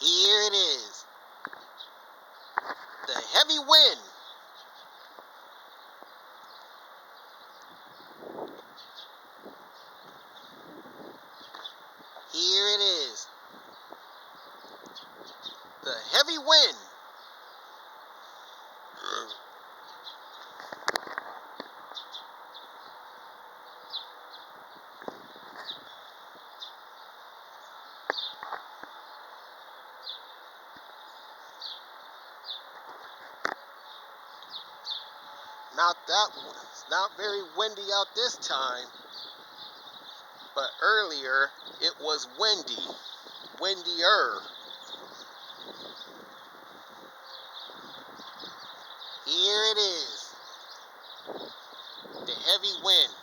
Here it is. The heavy wind. Here it is. The heavy wind. It's not very windy out this time, but earlier it was windy, windier. Here it is, the heavy wind.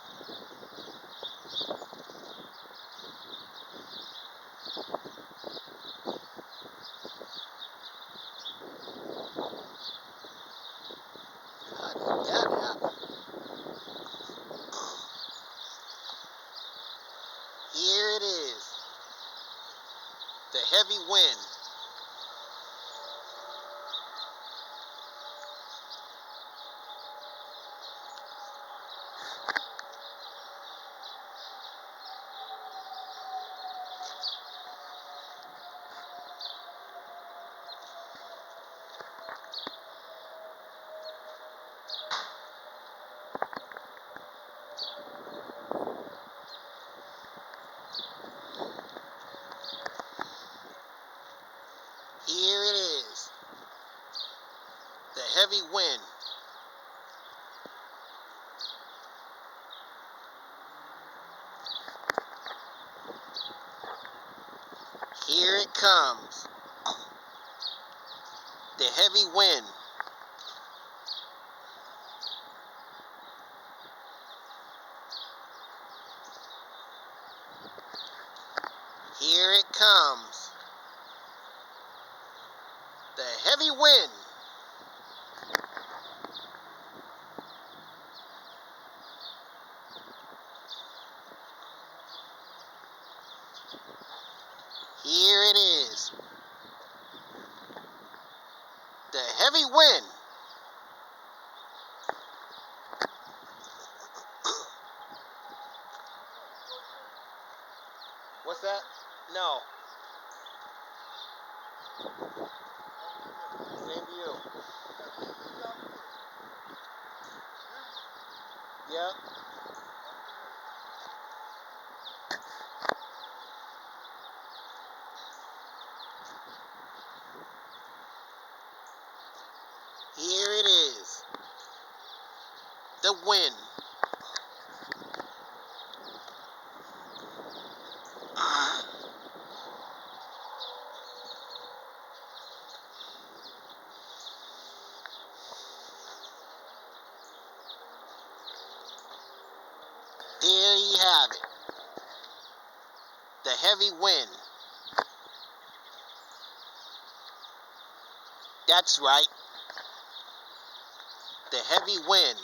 How did that happen? Here it is, the heavy wind. Here it is, the heavy wind. Here it comes, the heavy wind. Here it comes, the heavy wind. Here it is, the heavy wind. What's that? No. Same to you. Yep. Here it is, the wind. There you have it, the heavy wind. That's right, the heavy wind.